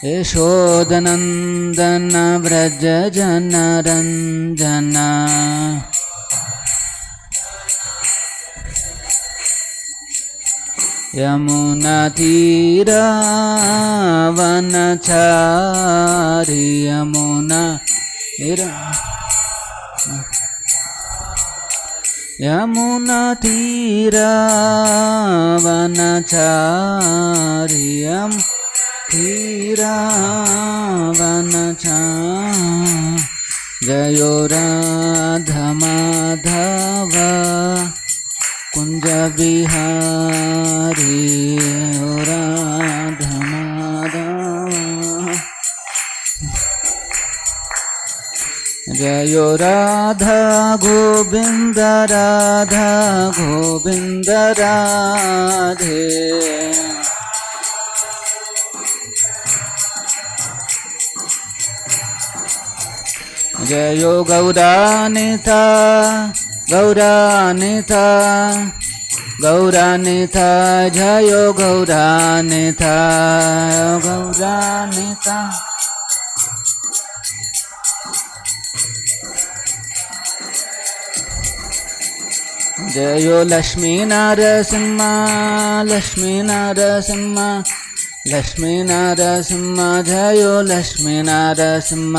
यशोदनन्दन व्रज जनरञ्जन यमुनातीरावनचारि यमुनातीरावनचारि तीरावनचारि जयो राधमाधव कुंज बिहारी राधा माधव जयो राधा गोविंद राधे जयो गौरानिता गौरानिता गौरानिता जयो गौरानिता गौरानिता जयो लक्ष्मी नरसिंह लक्ष्मी नरसिंह लक्ष्मी नरसिंह जयो लक्ष्मी नरसिंह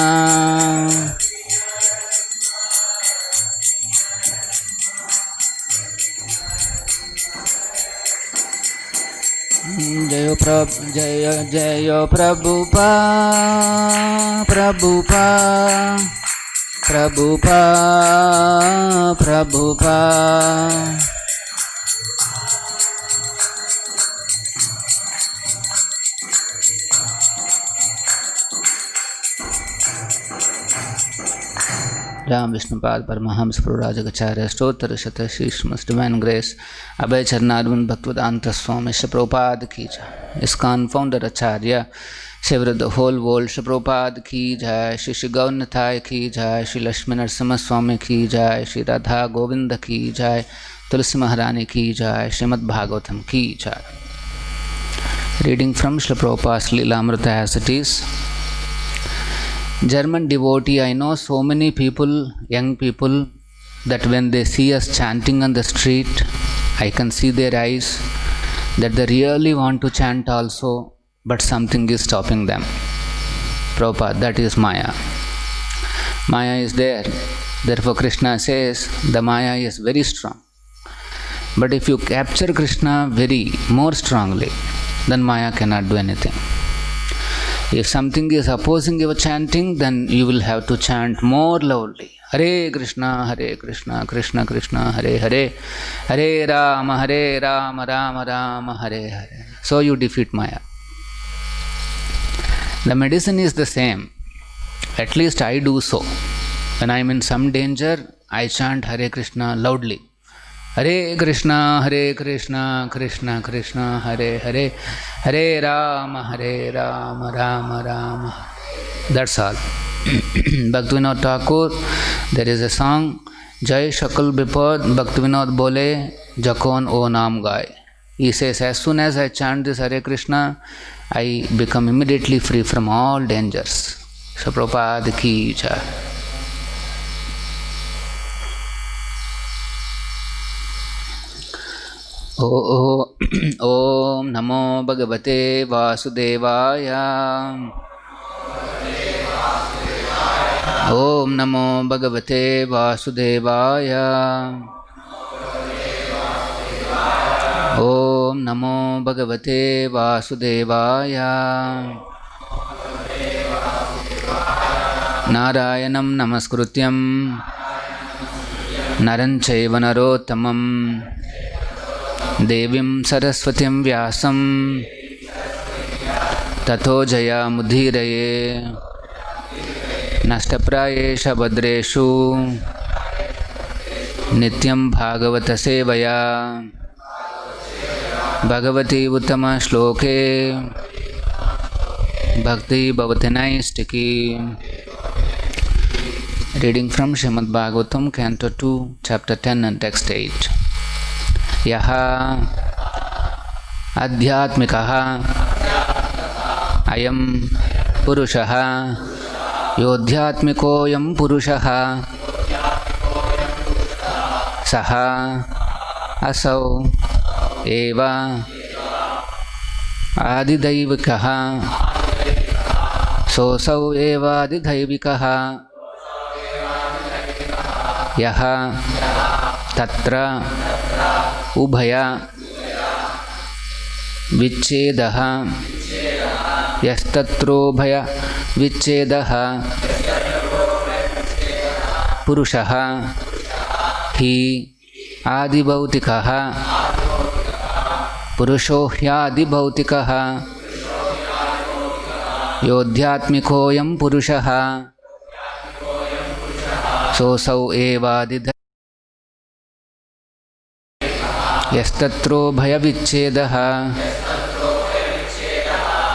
जयो प्रभुपा प्रभुपा प्रभुपा प्रभुपा राम विष्णुपाद परमहंस प्रभुराजगचार्य स्तोत्र शत शीर्षमस डिवाइन ग्रेस अभय चरणारविंद भक्तवेदांत स्वामी श्री प्रभुपाद की जय। इस्कॉन फाउंडर आचार्य शिवर the whole world Shri Prabhupada की जय। श्री श्री गौरनाथाय की जय। श्री लक्ष्मी नरसिम्हा स्वामी की जय। श्री राधा गोविंद की जय। तुलसी महारानी की जय। श्रीमद् भागवतम की जय। Reading from Shri Prabhupada Lilamrita as it is. German devotee, I know so many people, young people, that when they see us chanting on the street, I can see their eyes that they really want to chant also, but something is stopping them. Prabhupada, that is Maya. Maya is there. Therefore Krishna says the Maya is very strong. But if you capture Krishna more strongly, then Maya cannot do anything. If something is opposing your chanting, then you will have to chant more loudly. Hare Krishna, Krishna Krishna, Hare Hare, Hare Rama, Rama Rama, Hare Hare. So you defeat Maya. The medicine is the same. At least I do so. When I am in some danger, I chant Hare Krishna loudly. Hare Krishna, Krishna Krishna, Hare Hare, Hare Rama, Rama Rama. That's all. Bhaktivinoda Thakur, there is a song, Jai Shakal Bipad, Bhaktivinoda Bole, Jakon O Naam Gai. He says, as soon as I chant this Hare Krishna, I become immediately free from all dangers. So Prabhupada ki jai. Om Namo Bhagavate Vasudevaya. Om Namo Bhagavate Vasudevaya. Om Namo Bhagavate Vasudevaya. Narayanam Namaskrutyam Naran Chaiva Narottamam Devim Saraswatim Vyasam Tato Jaya Mudhiraye Nashtaprayesha Badreshu Nityam Bhagavata Sevaya Bhagavati Uttama Shloke Bhakti Bhavatanai. Reading from Srimad Bhagavatam, Canto 2, Chapter 10 and Text 8. Yaha Adhyatmikaha Ayam पुरुषः योऽध्यात्मिकोऽयं पुरुषः सः असौ एव आदिदैविकः सोऽसौ एवादिदैविकः यः तत्र उभय विच्छेदः यस्तत्रोभय विच्छेदः पुरुषः हि आदिभौतिकः पुरुषो ह्यादिभौतिकः योऽध्यात्मिकोऽयं पुरुषः सोऽसौ एवादिदैविकः यस्तत्रोभयविच्छेदः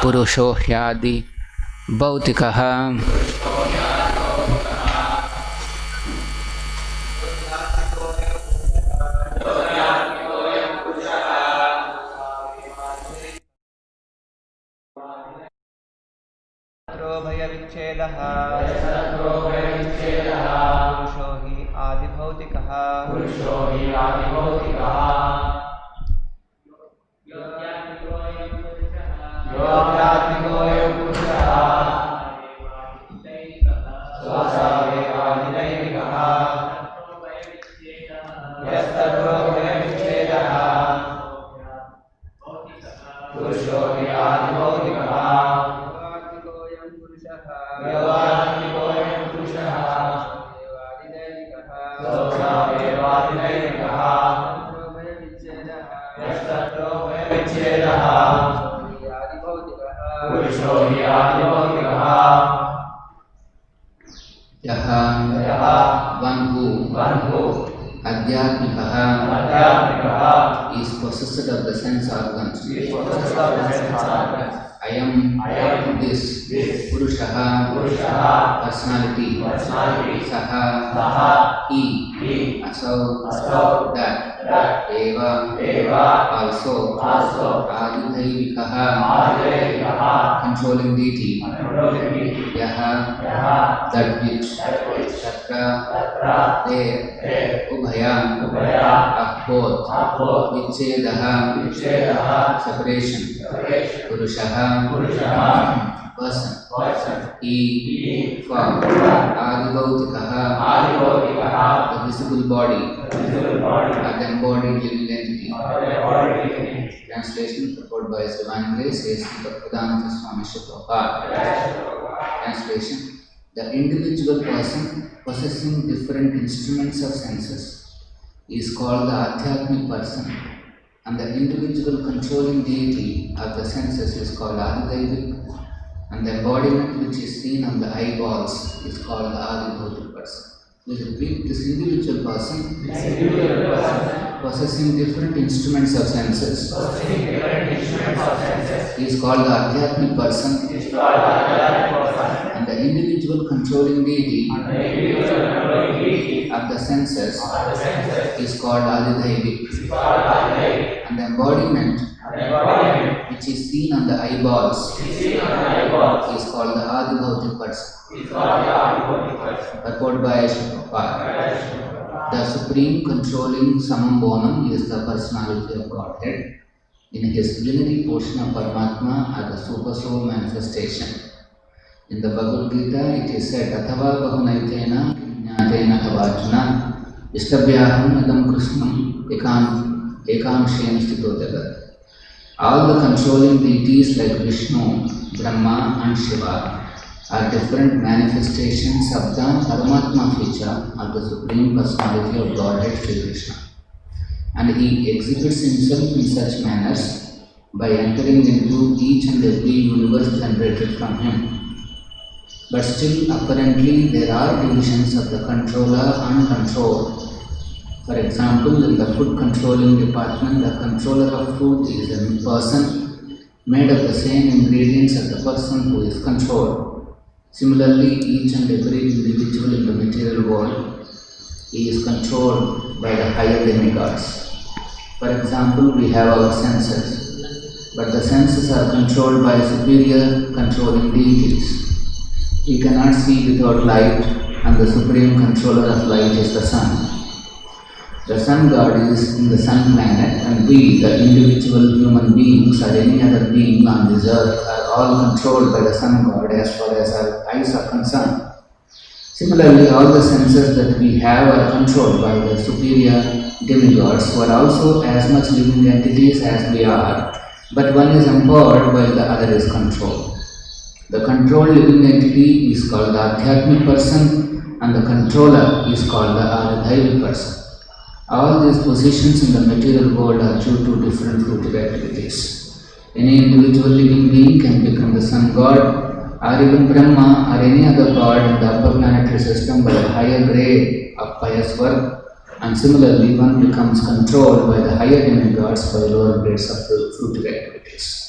पुरुषो ह्यादि भौतिकः भयविच्छेदः पुरुषो हि आदिभौतिकः योऽध्यात्मिकोऽयं पुरुषः स्वसावेवादिदैविकः यस्ततो भयविच्छेदः पुरुषो हि आदिभौतिकः योऽध्यात्मिकोऽयं पुरुषः स्वसावेवादिदैविकः यस्ततो भयविच्छेदः पुरुषो हि आदिभौतिकः यः one who adhyatmikah is possessed of the sense organs. I am this Purushah personality. Saha he asau that eva also adidaivikah controlling deity. Yaha that which tatra there ubhaya of both vichchedah separation. Purushah person he for adibhautikah the visible body the embodied living entity. Translation purport by His Divine Grace is Bhaktivedanta Swamy Prabhupada. Translation: the individual person possessing different instruments of senses is called the Adhyatmic person, and the individual controlling deity of the senses is called Adidaivic, and the embodiment which is seen on the eyeballs is called the Adibhautik person. This individual person possessing different instruments of senses is called the Adhyatmic person, and the individual controlling deity of the senses is called Adidaivic, and the embodiment which is seen on the eyeballs is called the Adibhautik person. Purport by Prabhupada. The supreme controlling summum bonum is the personality of Godhead in his plenary portion of Paramatma as the super soul manifestation. In the Bhagavad Gita it is said, Athava bahunaitena jnatena havajna ishtabhyaham idam krishnam ekamshena sthito jagat. All the controlling deities like Vishnu, Brahma and Shiva are different manifestations of the Paramatma feature of the Supreme Personality of Godhead Sri Krishna. And he exhibits himself in such manners by entering into each and every universe generated from him. But still apparently there are divisions of the controller and controlled. For example, in the food controlling department, the controller of food is a person made of the same ingredients as the person who is controlled. Similarly, each and every individual in the material world is controlled by the higher demigods. For example, we have our senses, but the senses are controlled by superior controlling deities. We cannot see without light, and the supreme controller of light is the sun. The sun god is in the sun planet, and we, the individual human beings or any other being on this earth, are all controlled by the sun god as far as our eyes are concerned. Similarly, all the senses that we have are controlled by the superior demigods, who are also as much living entities as we are, but one is empowered while the other is controlled. The controlled living entity is called the Adhyatmic person, and the controller is called the Adhyatmic person. All these positions in the material world are due to different fruitive activities. Any individual living being can become the sun god, or even Brahma, or any other god in the upper planetary system by a higher grade of pious work, and similarly one becomes controlled by the higher demigods by lower grades of the fruitive activities.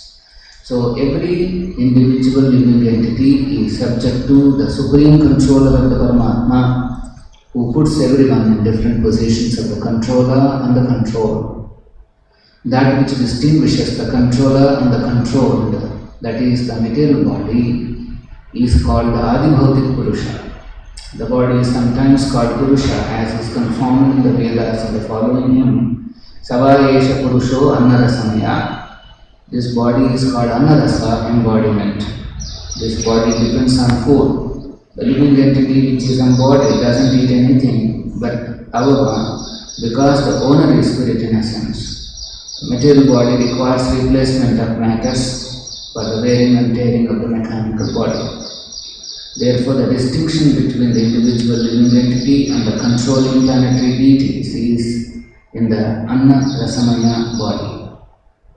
So every individual living entity is subject to the supreme controller of the Paramatma, who puts everyone in different positions of the controller and the controlled. That which distinguishes the controller and the controlled, that is the material body, is called the Adibhautik Purusha. The body is sometimes called Purusha, as is confirmed in the Vedas in the following hymn: Savayesha Purusho Annarasamya. This body is called Annarasa, embodiment. This body depends on food. The living entity which is embodied doesn't eat anything, but however, because the owner is spirit in essence, the material body requires replacement of matters for the wearing and tearing of the mechanical body. Therefore, the distinction between the individual living entity and the controlling planetary deities is in the Anna Rasamaya body.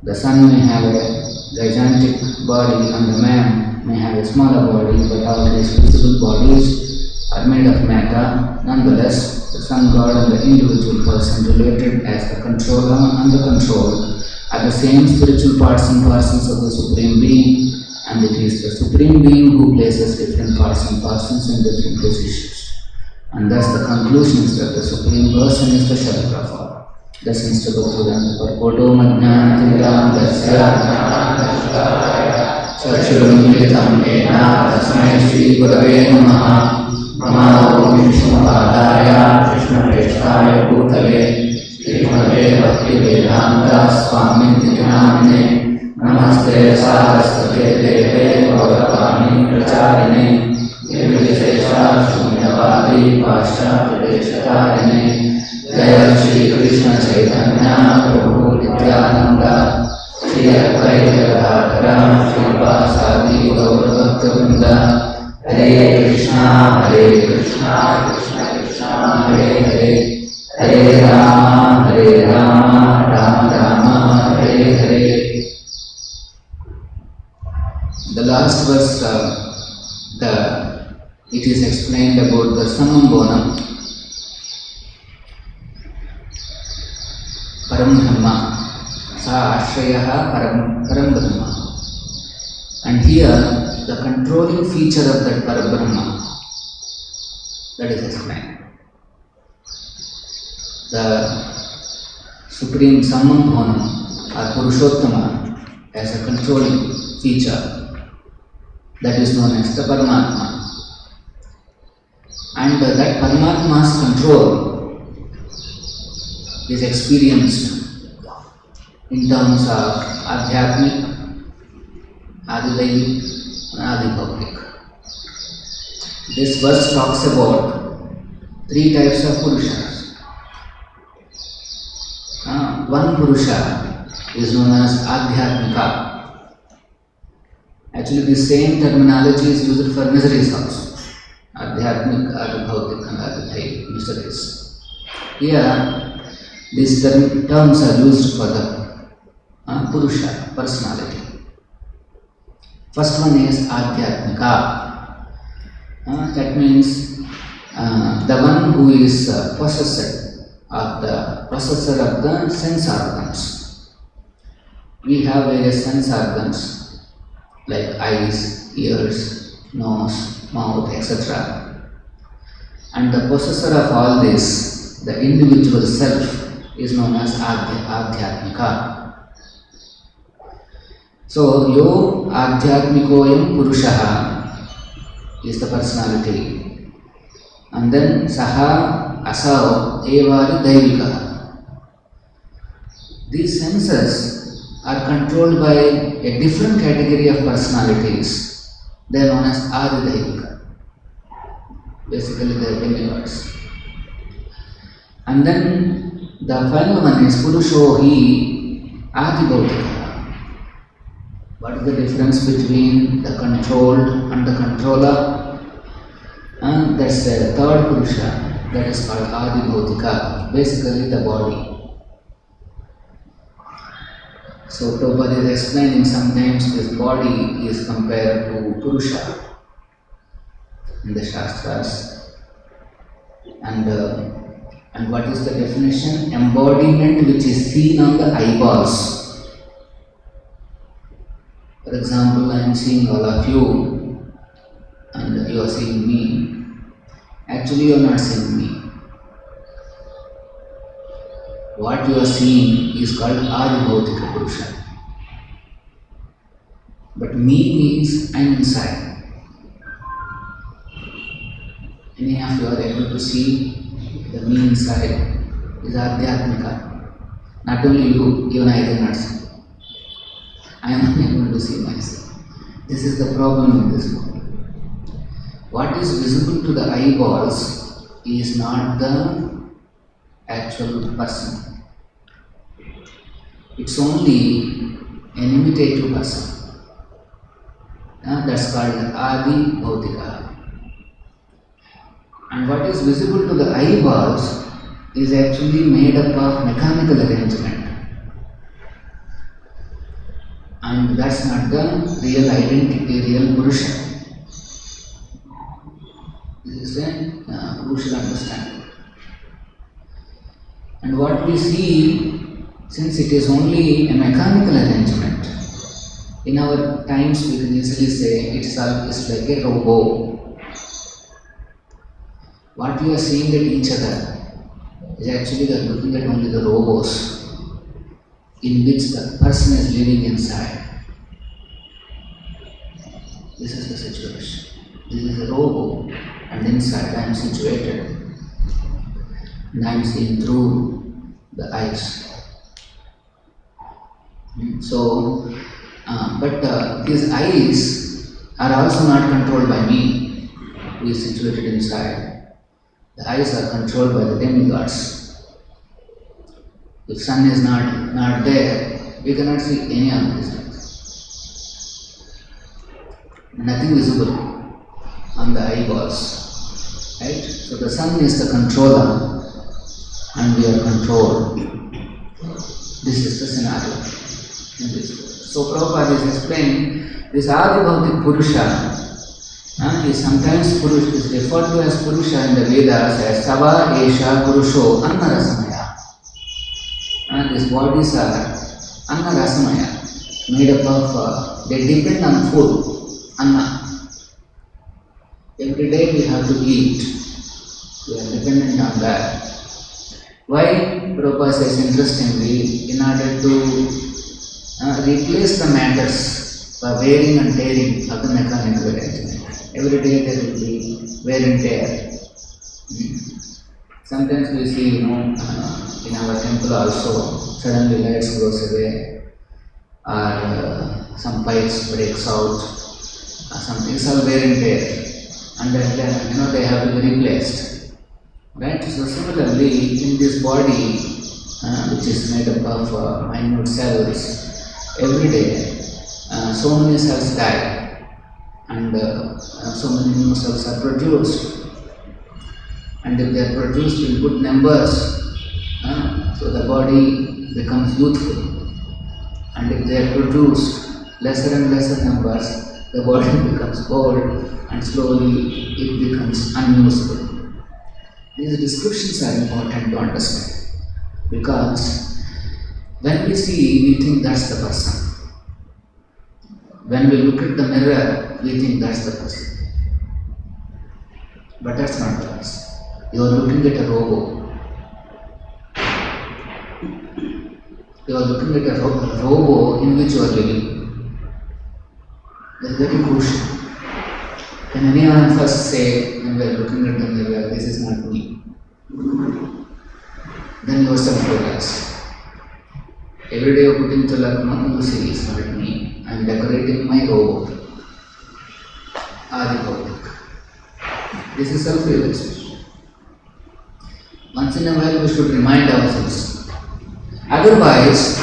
The sun may have a gigantic body and the man may have a smaller body, but all these visible bodies are made of matter. Nonetheless, the sun god and the individual person related as the controller and the controlled are the same spiritual parts and persons of the Supreme Being, and it is the Supreme Being who places different parts and persons in different positions. And thus the conclusion is that the Supreme Person is the Shalagrafa. Thus instead of Puran, Parpoto Madhyanthiram Dasya Chakshurumitam Ena Tasmai Shri Gurave Namaha Namo Vishnupadaya Krishna Prestaya Bhutale Srimate Bhakti Vedanta Swamy Namine Namaste Saraswate Deve Gauravani Pracharine Nirvishesha Shunyavadi Pascha Pradeshatarine Jaya Shri Krishna Chaitanya Prabhu Nityananda Shri Advaita Gadadhara Srivasadi Gaura Bhakta Hare Krishna Krishna Krishna Hare Hare Hare Rama Rama Rama Hare Hare. The last verse, it is explained about the Samam Bonam Param Dhamma, Sa Ashrayaha Param Brahma. And here, the controlling feature of that Parabrahma, that is explained. The Supreme Samam Bonam or Purushottama as a controlling feature, that is known as the Paramatma. And that Paramatma's control is experienced in terms of Adhyatmic, Adidaivic and Adibhautik. This verse talks about three types of Purushas. One Purusha is known as Adhyatmika. Actually, the same terminology is used for miseries also. Adhyatmic, Adibhautik and Adidaivic miseries. Here, these terms are used for the Purusha, personality. First one is Adhyatmika. That means the one who is possessor of the sense organs. We have various sense organs like eyes, ears, nose, mouth, etc. And the possessor of all this, the individual self, is known as Adhyatmika. So, Yo Adhyatmikoyam Purushaha is the personality. And then Saha, Asao, Evari, Daivika. These senses are controlled by a different category of personalities. They are known as Adi Daivika. Basically, they are demigods. And then the final one is Purusho Hi Adi Bhautika. What is the difference between the controlled and the controller? And that's the third Purusha, that is called Adi Bhautika, basically the body. So Prabhupada is explaining sometimes this body is compared to Purusha in the Shastras. And what is the definition? Embodiment which is seen on the eyeballs. For example, I am seeing all of you and you are seeing me. Actually, you are not seeing me. What you are seeing is called Adi Bhautika Purusha. But me means I am inside. Any of you are able to see the me inside is Adhyatmika. Not only you, even I cannot see. I am unable to see myself. This is the problem in this world. What is visible to the eyeballs is not the actual person. It's only an imitative person. That's called Adi Bhautika. And what is visible to the eyeballs is actually made up of mechanical arrangement. And that's not the real identity, real Purusha. This is a crucial understanding. And what we see, since it is only a mechanical arrangement, in our times we can easily say it's like a robot. What we are seeing at each other is actually we are looking at only the robots in which the person is living inside. This is the situation. This is a robot, and inside I am situated, and I am seeing through the eyes. So, but these eyes are also not controlled by me, who is situated inside. The eyes are controlled by the demigods. If sun is not there, we cannot see any of these things. Nothing visible on the eyeballs. Right? So the sun is the controller and we are controlled. This is the scenario in this world. So Prabhupada is explaining this Adi Bhautik Purusha is sometimes is referred to as Purusha in the Vedas as Sava Esha Purusho Narasimha. These bodies are Narasimha, made up of, they depend on food, Anna. Every day we have to eat, we are dependent on that. Why? Prabhupada says interestingly, in order to replace the matters for wearing and tearing of the mechanical arrangement. Every day there will be wear and tear. Sometimes we see, in our temple also, suddenly lights goes away, or some pipes breaks out, or something. It's all wear and tear, and then they have to be replaced. Right? So similarly, in this body, which is made up of minute cells, every day so many cells die, and so many new cells are produced. And if they are produced in good numbers, so the body becomes youthful. And if they are produced lesser and lesser numbers, the body becomes old and slowly it becomes unusable. These descriptions are important to understand, because when we see, we think that's the person. When we look at the mirror, we think that's the person. But that's not the person. You are looking at a robot. You are looking at a robot in which you are living. That's very crucial. When any one of us say, when we are looking at the mirror, this is not me, then yourself realize. Every day you put in Lakshmi, you see, it's not me. I am decorating my robot. Adi Bhautik. This is self-realization. Once in a while we should remind ourselves. Otherwise,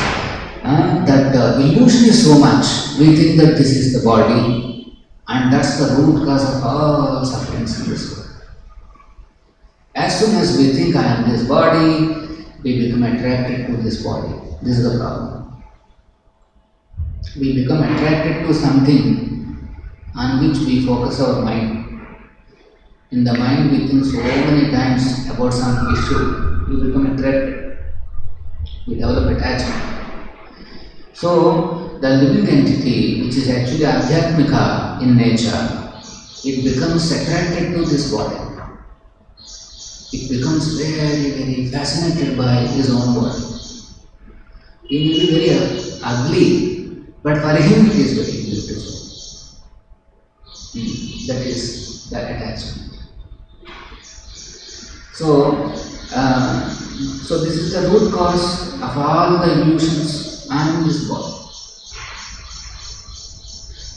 that illusion is so much. We think that this is the body, and that's the root cause of all sufferings in this world. As soon as we think I am this body, we become attracted to this body. This is the problem. We become attracted to something on which we focus our mind. In the mind we think so many times about some issue, we become attracted. We develop attachment. So, the living entity, which is actually adhyatmika in nature, it becomes attracted to this body. It becomes very, very fascinated by his own body. He may be very ugly, but for him it is very beautiful. That is the attachment. So this is the root cause of all the illusions and this body.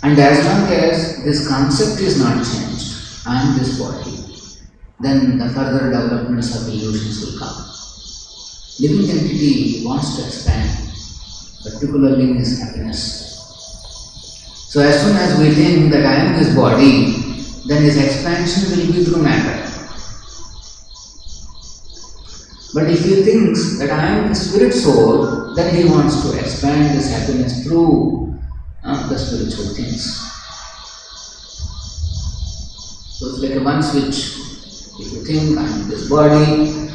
And as long as this concept is not changed, I am this body, then the further developments of illusions will come. Living entity wants to expand, particularly in his happiness. So as soon as we think that I am this body, then his expansion will be through matter. But if he thinks that I am the spirit soul, then he wants to expand his happiness through the spiritual things. So it's like a one switch. If you think I am this body,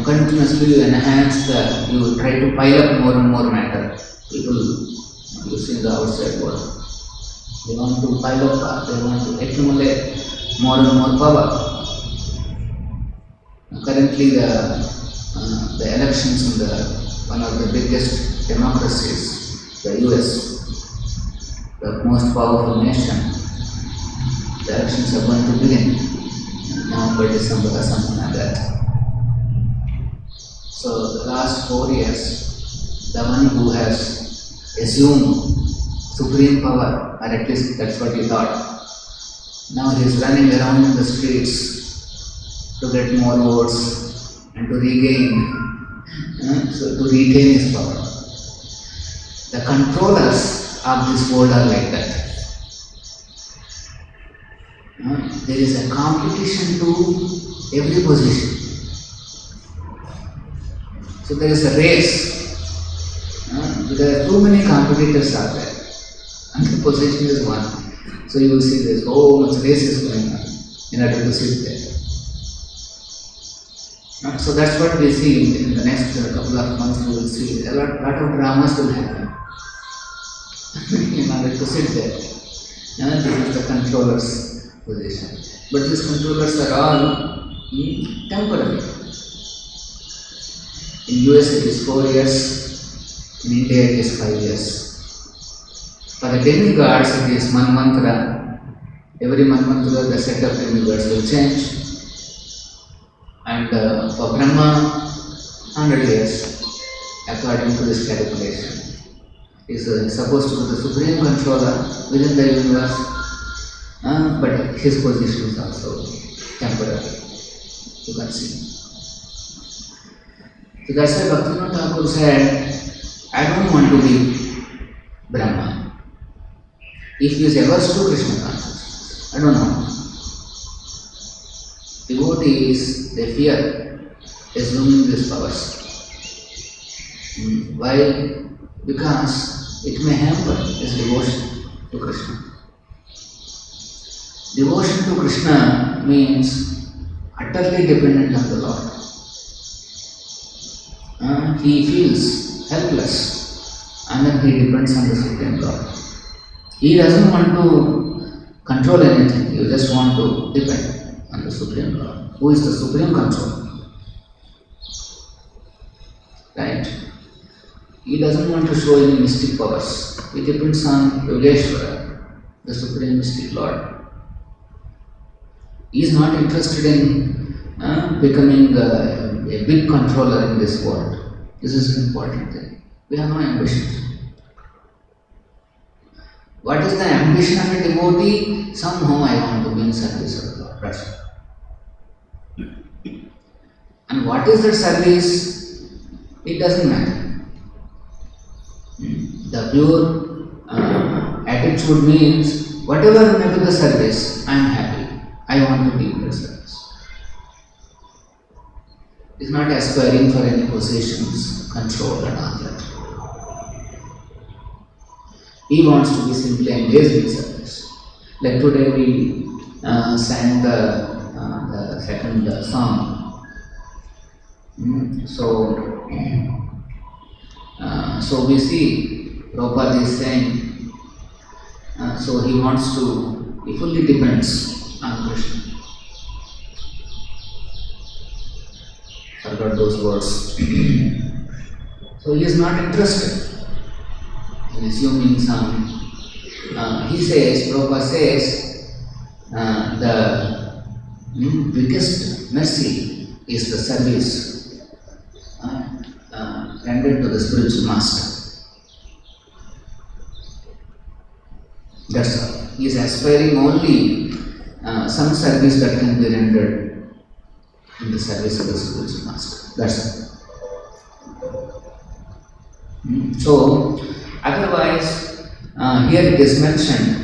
continuously you enhance you try to pile up more and more matter. People, you see in the outside world, they want to pile up, they want to accumulate more and more power. Currently the elections in one of the biggest democracies, the US, the most powerful nation, the elections are going to begin now by December or something like that. So the last 4 years, the one who has assumed supreme power, or at least that's what he thought, now he is running around in the streets to get more votes and to regain, to retain his power. The controllers of this world are like that. There is a competition to every position. So there is a race. There are too many competitors out there. And the position is one. So you will see there's so much race is going on in order to sit there. So that's what we see in the next couple of months. We will see a lot of dramas will happen in order to sit there. This is the controller's position. But these controllers are all temporary. In US it is 4 years, in India it is 5 years. For the demigods it is manmantra. Every manmantra the set of demigods will change. And for Brahma, 100 years, according to this calculation. Is supposed to be the supreme controller within the universe, but his position is also temporary. You can see. So that's why Bhaktivinoda Thakur said, I don't want to be Brahma. If he is averse to Krishna consciousness, I don't know. Devotees, they fear assuming these powers. Why? Because it may hamper his devotion to Krishna. Devotion to Krishna means utterly dependent on the Lord. He feels helpless and then he depends on the Supreme Lord. He doesn't want to control anything, he just wants to depend on the Supreme Lord, who is the Supreme Controller. Right? He doesn't want to show any mystic powers. He depends on Yogeshwara, the Supreme Mystic Lord. He is not interested in becoming a big controller in this world. This is an important thing. We have no ambition. What is the ambition of a devotee? Somehow I want to be in service of God. That's all. And what is the service? It doesn't matter. The pure attitude means whatever may be the service, I am happy. I want to be in the service. It's not aspiring for any positions, control and all that. He wants to be simply engaged in service. Like today we sang the second song. So we see Prabhupada is saying, so he wants to, he fully depends on Krishna. Forgot those words. So he is not interested in assuming some. He says, Prabhupada says, the biggest mercy is the service rendered to the spiritual master. That's all. He is aspiring only some service that can be rendered in the service of the spiritual master. That's all. So, otherwise, here it is mentioned,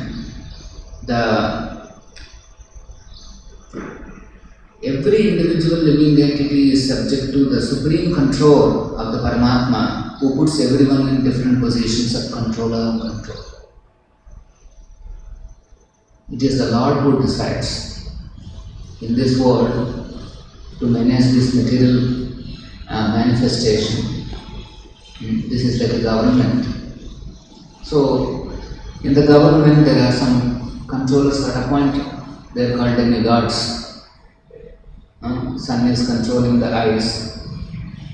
every individual living entity is subject to the supreme control of the Paramatma, who puts everyone in different positions of controller and control. It is the Lord who decides in this world to manage this material manifestation. This is like a government. So, in the government there are some controllers that are appointed. They are called demigods. Sun is controlling the eyes.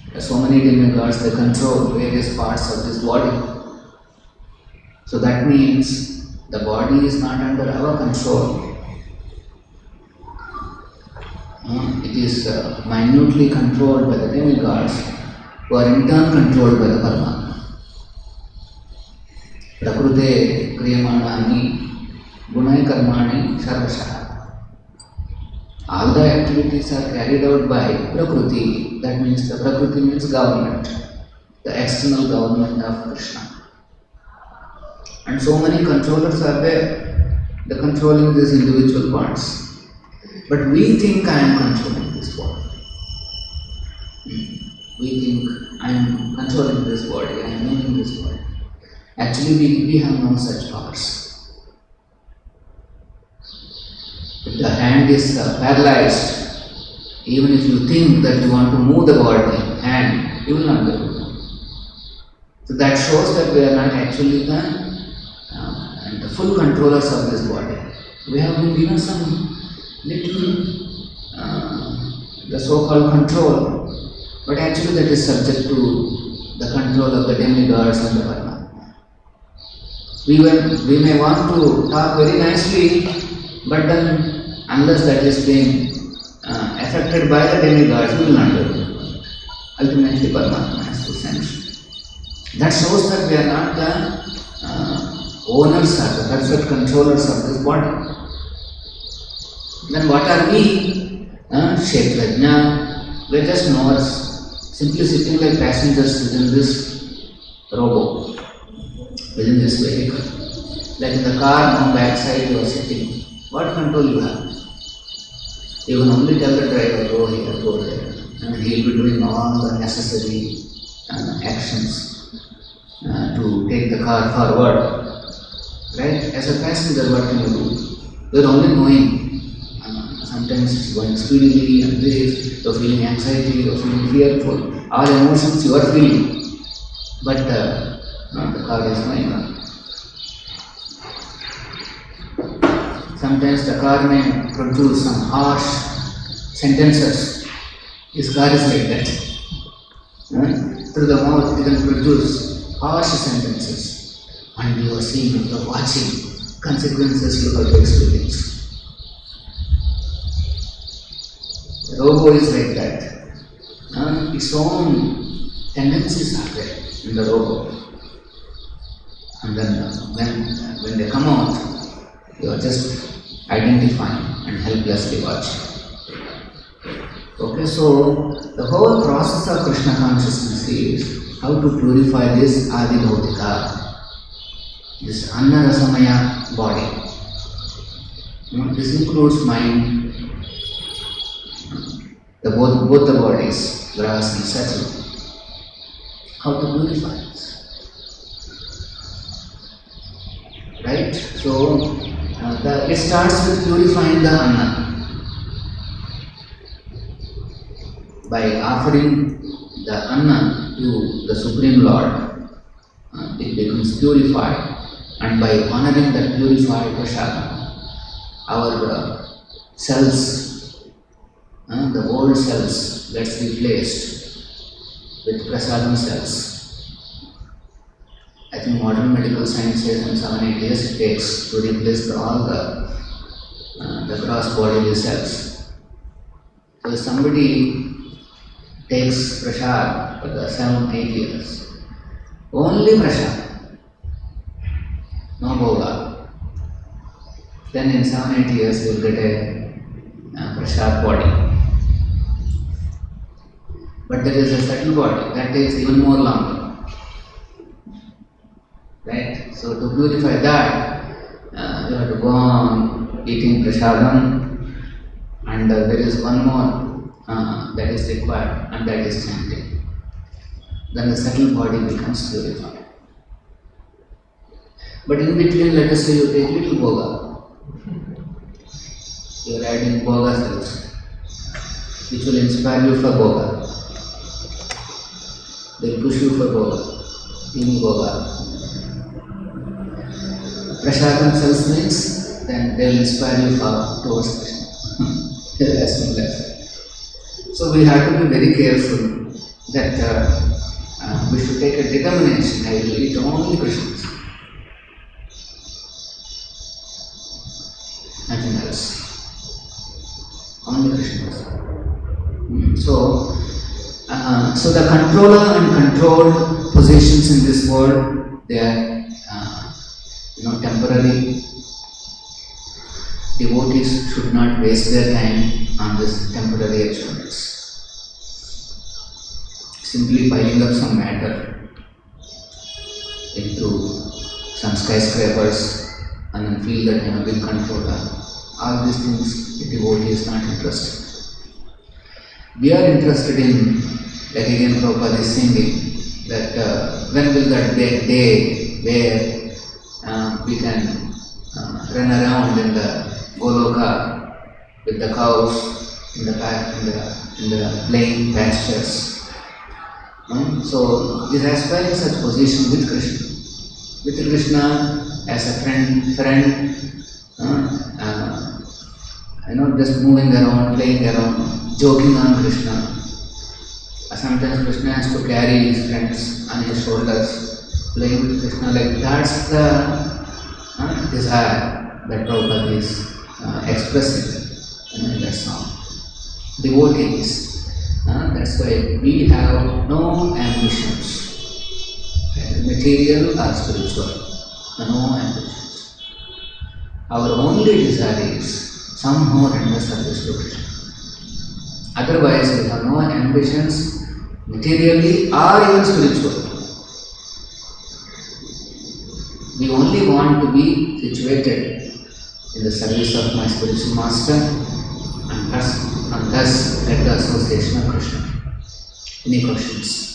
There are so many demigods, they control various parts of this body. So that means the body is not under our control. It is minutely controlled by the demigods, who are in turn controlled by the Paramatma. Prakrute kriyamanani gunai karmani sarvashaha. All the activities are carried out by Prakriti. That means the Prakriti means government, the external government of Krishna. And so many controllers are there, they are controlling these individual parts. But we think I am controlling this body. We think I am controlling this body, I am moving this body. Actually, we have no such powers. If the hand is paralyzed, even if you think that you want to move the body, hand, you will not be able to. So that shows that we are not actually the full controllers of this body. We have been given some little, the so-called control, but actually that is subject to the control of the demigods and the Paramatma. We may want to talk very nicely, but then unless that is being affected by the demigods, we will not do it. Ultimately, Paramatma has to sanction. That shows that we are not the owners or the perfect controllers of this body. Then what are we? Kshetrajna. We are just knowers, simply sitting like passengers within this robo, within this vehicle. Like in the car, on backside you are sitting. What control you have? You can only tell the driver, go here, go there, and he will be doing all the necessary actions to take the car forward. Right? As a passenger, what can you do? You are only knowing. Sometimes it's going speedily and this, you are feeling anxiety, you are feeling fearful. All emotions you are feeling. But the car is going on. Sometimes the car may produce some harsh sentences. This car is like that. Through the mouth it can produce harsh sentences. And you are seeing, you are watching consequences you have to experience. robo is like that. Its own tendencies are there in the robo. And then when they come out, you are just identifying and helplessly watching. Okay, so the whole process of Krishna consciousness is how to purify this Adi Bhautika, this Annarasamaya body. This includes mind, both the bodies, Rahasyam, Satya. How to purify this? Right? So it starts with purifying the Anna by offering the Anna to the Supreme Lord. It becomes purified, and by honoring that purified Prasada, our cells, the old cells, gets replaced with Prasadam cells. I think modern medical science says in 7-8 years it takes to replace all the gross bodily cells. So if somebody takes prasad for the 7-8 years, only prasad, no bhoga, then in 7-8 years you will get a prasad body. But there is a subtle body that takes even more longer. Right? So to purify that, you have to go on eating prasadam, and there is one more that is required, and that is chanting. Then the subtle body becomes purified. But in between, let us say you take little bhoga. You are adding bhoga cells, which will inspire you for bhoga. They push you for bhoga, teeny bhoga. Prasadam cells means, then they will inspire you towards Krishna. As simple as that. So we have to be very careful that we should take a determination. I will eat only Krishna. Nothing else. Only Krishna. So the controller and controlled positions in this world, they are temporary. Devotees should not waste their time on this temporary achievements. Simply piling up some matter into some skyscrapers and then feel that I am a big controller. All these things, the devotee is not interested. We are interested in, like again Prabhupada is singing, that when will that day where we can run around in the Goloka with the cows in the plain pastures. So is aspiring such position with Krishna. With Krishna as a friend, just moving around, playing around, joking on Krishna. Sometimes Krishna has to carry his friends on his shoulders, playing with Krishna. Like that's the desire that Prabhupada is expressing in that song. Devotees, that's why we have no ambitions, material or spiritual, no ambitions. Our only desire is somehow render service to Krishna. Otherwise, we have no ambitions, materially or even spiritually. We only want to be situated in the service of my spiritual master and thus get the association of Krishna. Any questions?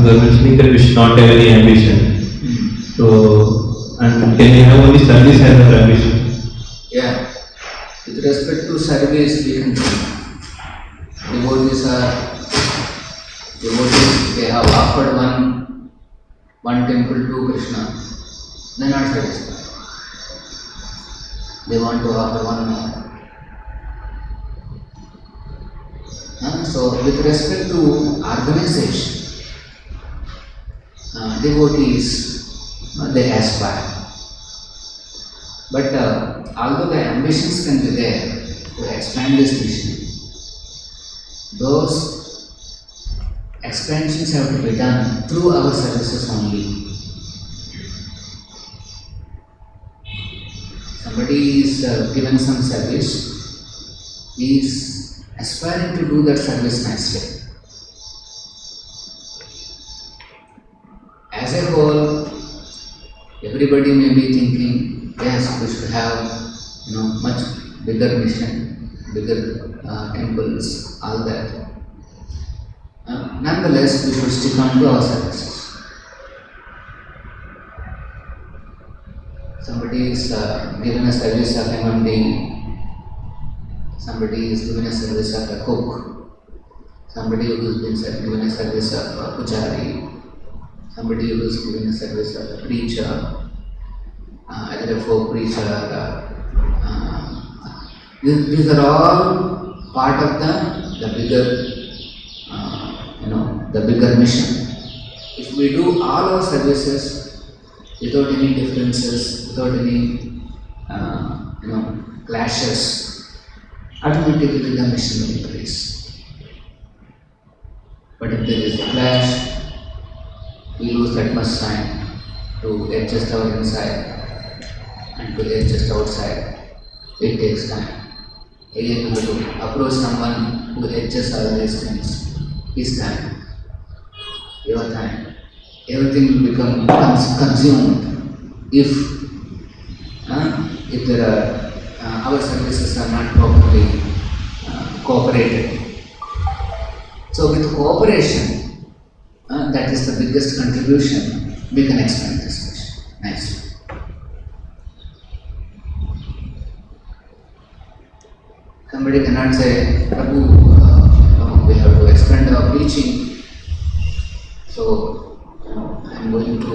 You are mentioning that we should not have any ambition. So, and can we have only service as our ambition? Yeah. With respect to service, we can see devotees, they have offered one temple to Krishna. They are not satisfied. They want to offer one more. So with respect to organization, devotees, they aspire. But although the ambitions can be there to expand this mission, those expansions have to be done through our services only. Somebody is given some service, he is aspiring to do that service nicely. As a whole, everybody may be thinking, yes, we should have much bigger mission, bigger temples, all that. Nonetheless, we should stick on to our services. Somebody is given a service of MMD, somebody is given a service of a cook, somebody who has been given a service of a pujari, somebody who is given a service of a preacher, either a folk preacher. These are all part of the bigger, the bigger mission. If we do all our services without any differences, without any, clashes, automatically the mission will increase. But if there is a clash, we lose that much time to adjust our inside and to adjust outside. It takes time. Again, to approach someone who adjusts all these things, his time, your time, everything will become consumed if there are our services are not properly cooperated. So with cooperation, that is the biggest contribution, we can expand this mission nicely. Somebody cannot say, Prabhu, we have to expand our preaching, so I am going to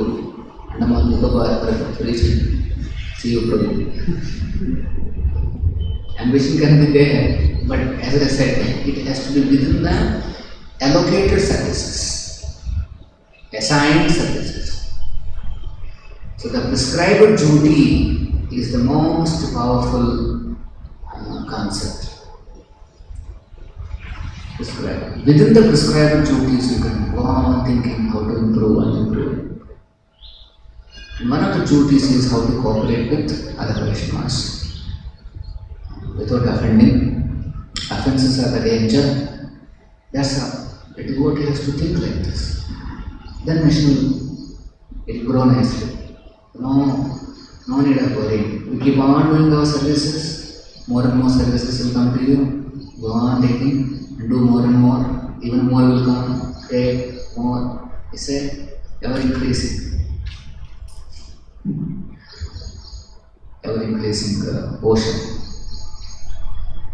Andaman Nicobar for preaching. See you, Prabhu. Ambition can be there, but as I said, it has to be within the allocated services, assigned services. So the prescribed duty is the most powerful concept. Prescribed. Within the prescribed duties, you can go on thinking how to improve and improve. And one of the duties is how to cooperate with other Vaishnavas without offending. Offenses are the danger. That's how the devotee has to think like this. Then mission will grow nicely. No need of worrying. We keep on doing our services, more and more services will come to you. Go on taking and do more and more. Even more will come. Take more. It's ever increasing. Ever increasing ocean.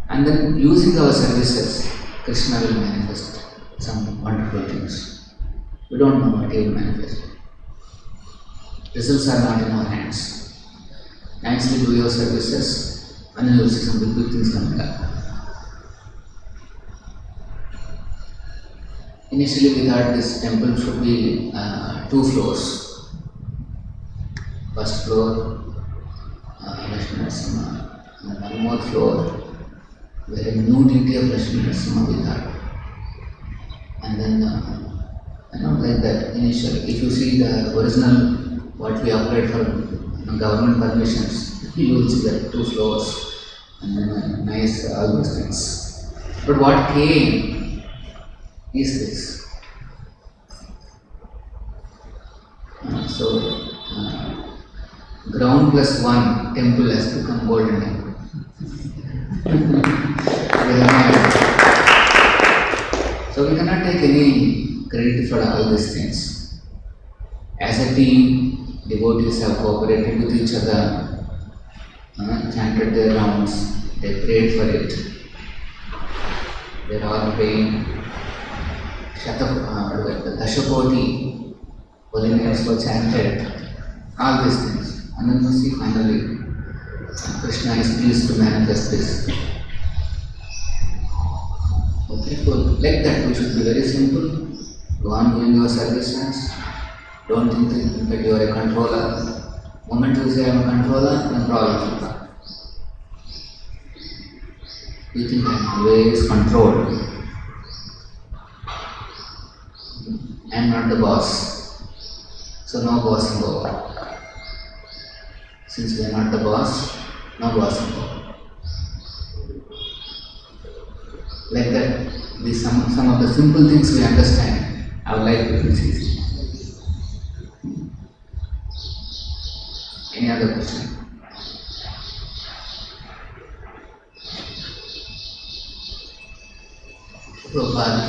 And then using our services, Krishna will manifest some wonderful things. We don't know what he will manifest. Results are not in our hands. Nicely do your services and you will see some big things coming up. Initially we thought this temple should be 2 floors. First floor, Lakshmi Narasimha, and one more floor where a new deity of Lakshmi Narasimha we thought. And then, like that initially, if you see the original, what we applied for government permissions, you will see that 2 floors and then nice all those things. But what came is this. Ground plus 1 temple has become Golden Temple. So we cannot take any credit for all these things. As a team, devotees have cooperated with each other, chanted their rounds, they prayed for it. They are all praying. Dashakoti, holy names were chanted, all these things. And then you see finally, Krishna is pleased to manifest this. Okay, so like that we should be very simple. Go on doing your services. Don't think that you are a controller. Moment you say I am a controller, then problems will come. You think I am always controlled. I am not the boss. So no bossing over. Since we are not the boss, no bossing over. Like that, these some of the simple things we understand, our life becomes easy. Any other question? Prabhupada.